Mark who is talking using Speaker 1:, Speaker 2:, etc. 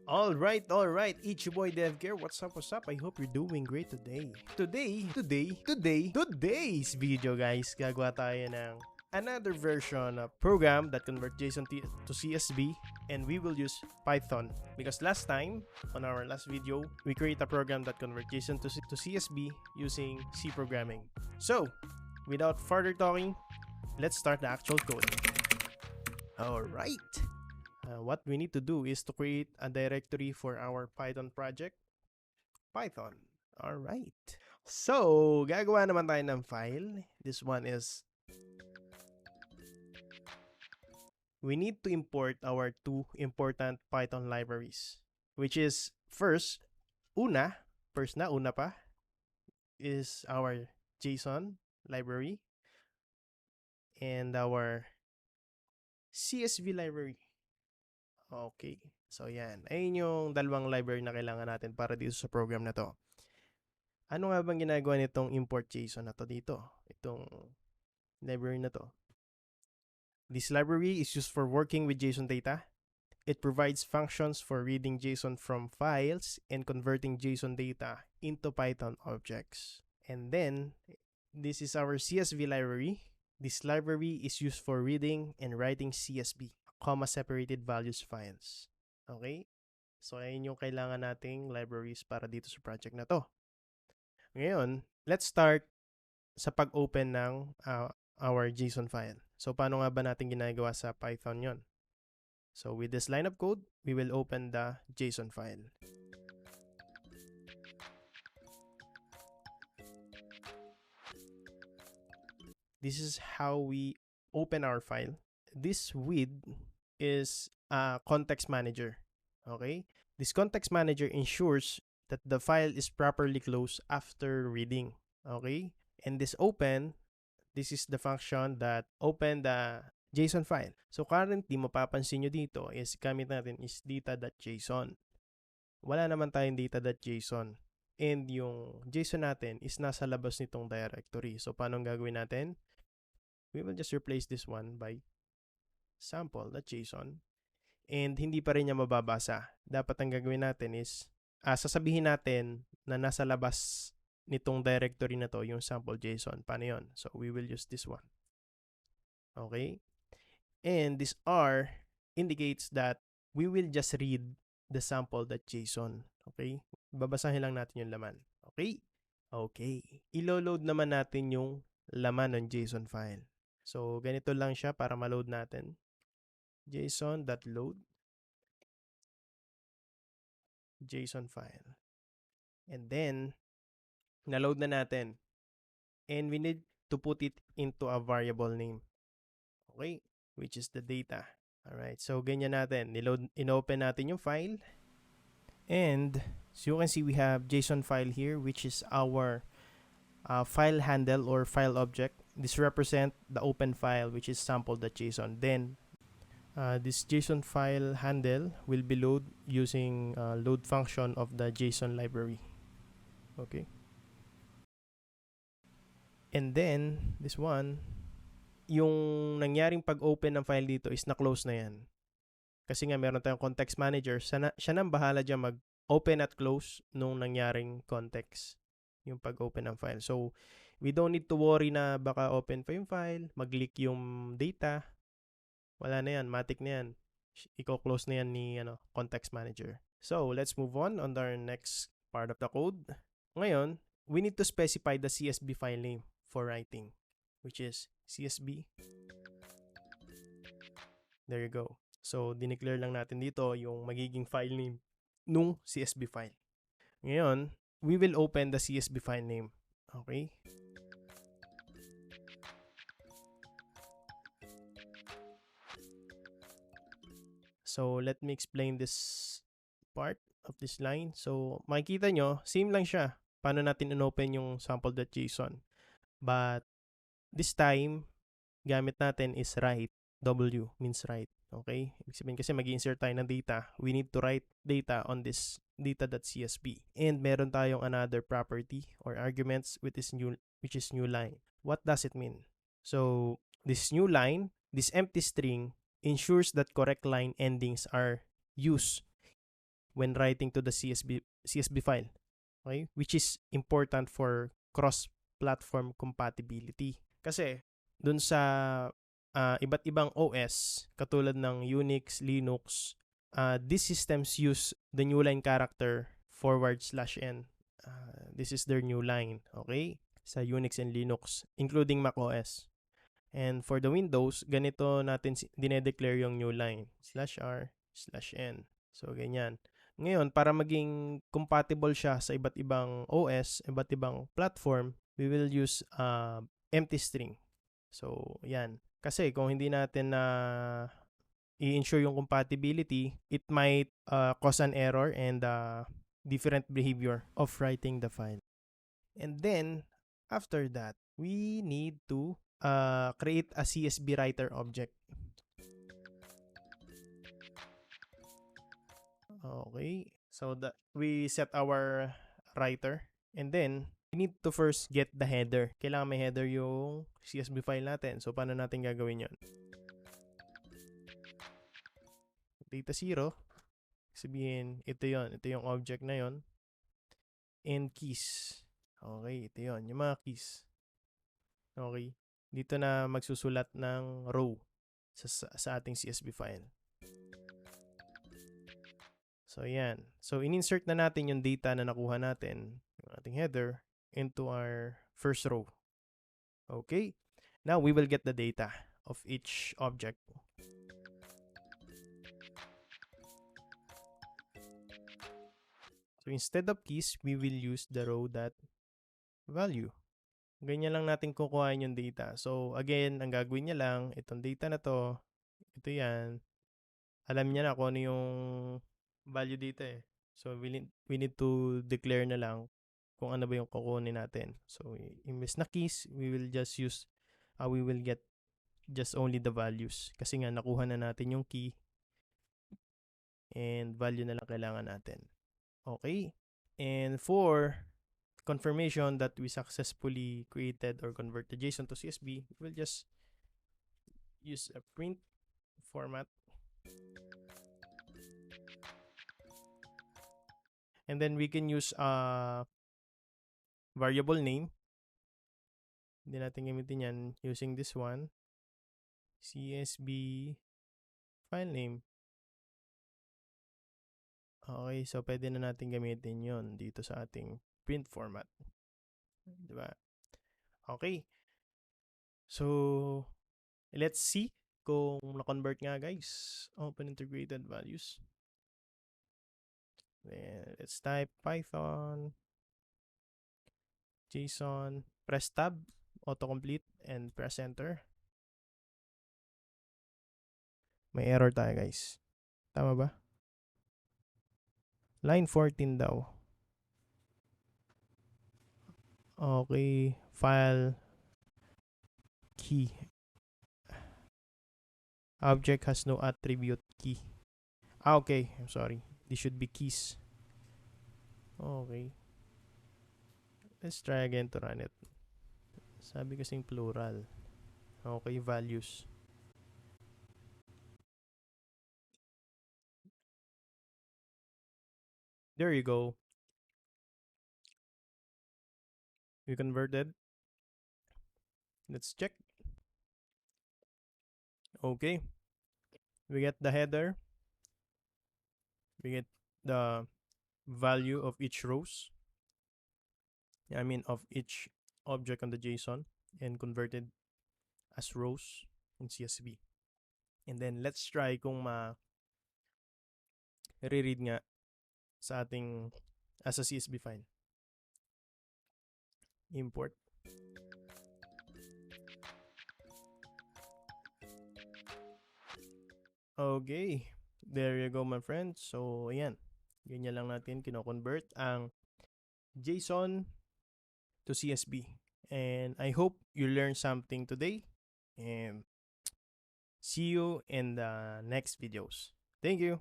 Speaker 1: All right. It's your boy DevGare. What's up? I hope you're doing great today. Today's video, guys, gagawa tayo ng another version of program that convert JSON to CSV, and we will use Python because last time on our last video we create a program that convert JSON to CSV using C programming. So, without further talking, let's start the actual code. All right. What we need to do is to create a directory for our Python project. Python. All right. So, gagawa naman tayo ng file. This one is, we need to import our two important Python libraries, which is una pa, is our JSON library and our CSV library. Okay. So, yan. Ayun yung dalawang library na kailangan natin para dito sa program na to. Ano nga bang ginagawa nitong import JSON na to dito? Itong library na to. This library is used for working with JSON data. It provides functions for reading JSON from files and converting JSON data into Python objects. And then, this is our CSV library. This library is used for reading and writing CSV, comma-separated values files. Okay? So, ayun yung kailangan nating libraries para dito sa project na to. Ngayon, let's start sa pag-open ng our JSON file. So, paano nga ba natin ginagawa sa Python yon? So, with this line of code, we will open the JSON file. This is how we open our file. This with is a context manager. Okay? This context manager ensures that the file is properly closed after reading. Okay? And this open, this is the function that open the JSON file. So currently, mapapansin nyo dito is gamit natin is data.json. Wala naman tayong data.json. And yung JSON natin is nasa labas nitong directory. So paano gagawin natin? We will just replace this one by sample.json. And hindi pa rin niya mababasa. Dapat ang gagawin natin is, sasabihin natin na nasa labas nitong directory na to yung sample.json. Paano yun? So, we will use this one. Okay? And this R indicates that we will just read the sample.json. Okay? Babasahin lang natin yung laman. Okay? Okay. Ilo-load naman natin yung laman ng JSON file. So, ganito lang siya para ma-load natin. JSON.load JSON file. And then, na-load na natin. And we need to put it into a variable name. Okay? Which is the data. Alright, so ganyan natin. In-open natin yung file. And, so you can see we have JSON file here, which is our file handle or file object. This represents the open file, which is sample.json. Then, this JSON file handle will be load using load function of the JSON library. Okay. And then, this one, yung nangyaring pag-open ng file dito is na-close na yan. Kasi nga meron tayong context manager, siya nang bahala dyan mag-open at close nung nangyaring context, yung pag-open ng file. So, we don't need to worry na baka open pa yung file, mag-leak yung data. Wala na yan, matik na yan. Iko-close na yan ni context manager. So, let's move on our next part of the code. Ngayon, we need to specify the CSV file name for writing, which is CSV. There you go. So, dineclare lang natin dito yung magiging file name nung CSV file. Ngayon, we will open the CSV file name. Okay? So, let me explain this part of this line. So, makikita nyo, same lang siya. Paano natin in-open yung sample.json. But, this time, gamit natin is write. W means write. Okay? Ibig sabihin kasi mag-insert tayo ng data. We need to write data on this data.csv. And meron tayong another property or arguments which is new line. What does it mean? So, this new line, this empty string, ensures that correct line endings are used when writing to the CSV file. Okay? Which is important for cross-platform compatibility. Kasi dun sa iba't ibang OS, katulad ng Unix, Linux, these systems use the new line character /n. This is their new line, okay? Sa Unix and Linux, including Mac OS. And for the Windows, ganito natin dinedeclare yung new line, /r/n. So, ganyan. Ngayon, para maging compatible siya sa iba't ibang OS, iba't ibang platform, we will use empty string. So, yan. Kasi kung hindi natin na i-ensure yung compatibility, it might cause an error and different behavior of writing the file. And then, after that, we need to create a CSV writer object. Okay, so we set our writer, and then we need to first get the header. Kailangan may header yung CSV file natin. So, paano natin gagawin yon? Data 0, sabihin, ito yon, ito yung object na yon, and keys. Okay, ito yon, yung mga keys. Okay, dito na magsusulat ng row sa ating CSV file. So, yan. So, in-insert na natin yung data na nakuha natin, yung ating header, into our first row. Okay? Now, we will get the data of each object. So, instead of keys, we will use the row.value. Ganyan lang natin kukuhain yung data. So, again, ang gagawin niya lang, itong data na to, ito yan, alam niya na kung ano yung value dito eh. So, we need to declare na lang kung ano ba yung kukunin natin. So, imbes na keys, we will get just only the values. Kasi nga, nakuha na natin yung key and value na lang kailangan natin. Okay? And for confirmation that we successfully created or converted JSON to CSV, we'll just use a print format. And then we can use a variable name. Hindi natin gamitin yan using this one. CSV file name. Okay, so pwede na natin gamitin yon dito sa ating print format. Diba? Okay. So, let's see kung na-convert nga guys. Open integrated values. Then, let's type Python, JSON, press tab, autocomplete, and press enter. May error tayo guys. Tama ba? Line 14 daw. Okay, file key. Object has no attribute key. Okay, I'm sorry. These should be keys. Okay. Let's try again to run it. Sabi kasing plural. Okay, values. There you go. We converted. Let's check. Okay. We get the header. We get the value of each rows. Of each object on the JSON and converted as rows in CSV. And then let's try kung ma-reread nga sa ating as a CSV file. Import. Okay. There you go, my friends. So, ayan. Ganyan lang natin kino-convert ang JSON to CSV. And I hope you learned something today. And see you in the next videos. Thank you.